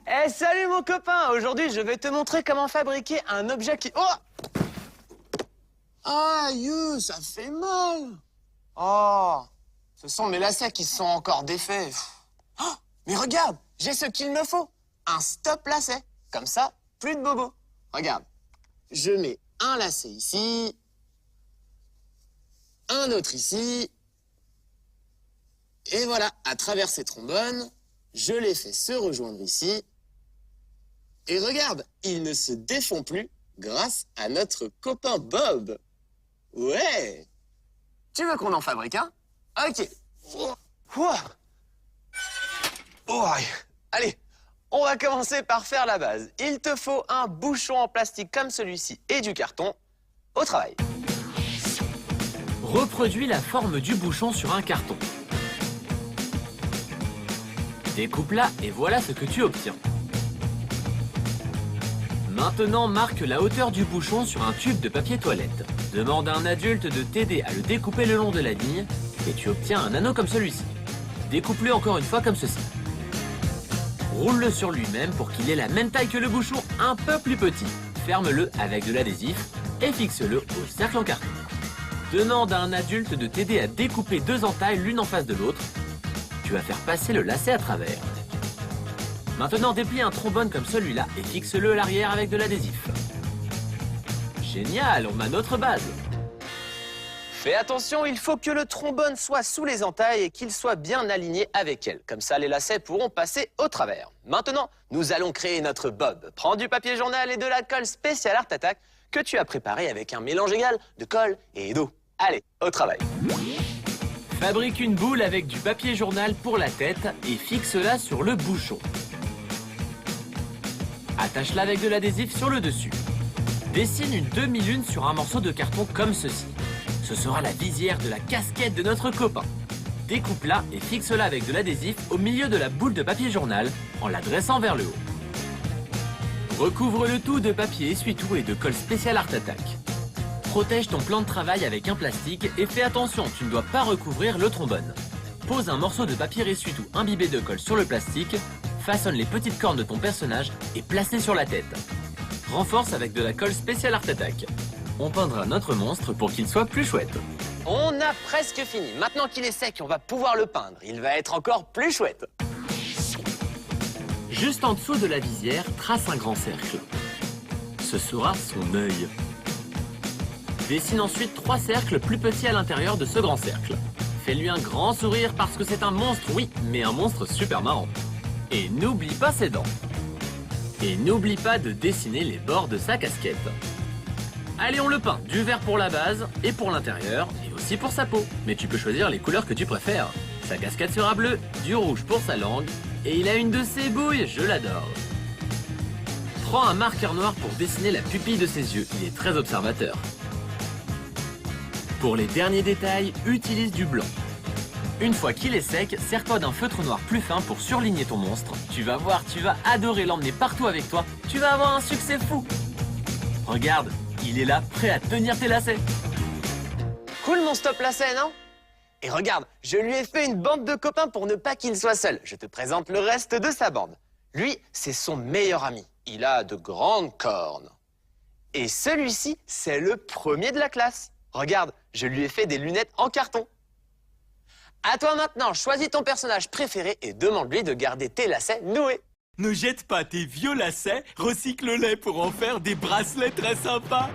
Eh, salut mon copain! Aujourd'hui, je vais te montrer comment fabriquer un objet qui... Oh! Aïe, ça fait mal. Oh, ce sont mes lacets qui sont encore défaits. Oh, mais regarde, j'ai ce qu'il me faut. Un stop lacet. Comme ça, plus de bobos. Regarde, je mets un lacet ici, un autre ici. Et voilà, à travers ces trombones, je les fais se rejoindre ici. Et regarde, ils ne se défont plus grâce à notre copain Bob. Ouais. Tu veux qu'on en fabrique un? Ok. Ouah. Oh, allez, on va commencer par faire la base. Il te faut un bouchon en plastique comme celui-ci et du carton. Au travail. Reproduis la forme du bouchon sur un carton. Découpe-la et voilà ce que tu obtiens. Maintenant, marque la hauteur du bouchon sur un tube de papier toilette. Demande à un adulte de t'aider à le découper le long de la ligne et tu obtiens un anneau comme celui-ci. Découpe-le encore une fois comme ceci. Roule-le sur lui-même pour qu'il ait la même taille que le bouchon, un peu plus petit. Ferme-le avec de l'adhésif et fixe-le au cercle en carton. Demande à un adulte de t'aider à découper deux entailles l'une en face de l'autre. Tu vas faire passer le lacet à travers. Maintenant, déplie un trombone comme celui-là et fixe-le à l'arrière avec de l'adhésif. Génial, on a notre base. Fais attention, il faut que le trombone soit sous les entailles et qu'il soit bien aligné avec elles. Comme ça, les lacets pourront passer au travers. Maintenant, nous allons créer notre bob. Prends du papier journal et de la colle spéciale Art Attack que tu as préparé avec un mélange égal de colle et d'eau. Allez, au travail. Fabrique une boule avec du papier journal pour la tête et fixe-la sur le bouchon. Attache-la avec de l'adhésif sur le dessus. Dessine une demi-lune sur un morceau de carton comme ceci. Ce sera la visière de la casquette de notre copain. Découpe-la et fixe-la avec de l'adhésif au milieu de la boule de papier journal en la dressant vers le haut. Recouvre le tout de papier essuie-tout et de colle spéciale Art Attack. Protège ton plan de travail avec un plastique et fais attention, tu ne dois pas recouvrir le trombone. Pose un morceau de papier essuie-tout imbibé de colle sur le plastique, façonne les petites cornes de ton personnage et place-les sur la tête. Renforce avec de la colle spéciale Art Attack. On peindra notre monstre pour qu'il soit plus chouette. On a presque fini. Maintenant qu'il est sec, on va pouvoir le peindre. Il va être encore plus chouette. Juste en dessous de la visière, trace un grand cercle. Ce sera son œil. Dessine ensuite 3 cercles plus petits à l'intérieur de ce grand cercle. Fais-lui un grand sourire parce que c'est un monstre, oui, mais un monstre super marrant. Et n'oublie pas ses dents. Et n'oublie pas de dessiner les bords de sa casquette. Allez, on le peint, du vert pour la base et pour l'intérieur et aussi pour sa peau. Mais tu peux choisir les couleurs que tu préfères. Sa casquette sera bleue, du rouge pour sa langue et il a une de ses bouilles, je l'adore. Prends un marqueur noir pour dessiner la pupille de ses yeux, il est très observateur. Pour les derniers détails, utilise du blanc. Une fois qu'il est sec, sers-toi d'un feutre noir plus fin pour surligner ton monstre. Tu vas voir, tu vas adorer l'emmener partout avec toi. Tu vas avoir un succès fou. Regarde, il est là, prêt à tenir tes lacets. Cool mon stop lacet, non? Et regarde, je lui ai fait une bande de copains pour ne pas qu'il soit seul. Je te présente le reste de sa bande. Lui, c'est son meilleur ami. Il a de grandes cornes. Et celui-ci, c'est le premier de la classe. Regarde, je lui ai fait des lunettes en carton. À toi maintenant, choisis ton personnage préféré et demande-lui de garder tes lacets noués. Ne jette pas tes vieux lacets, recycle-les pour en faire des bracelets très sympas.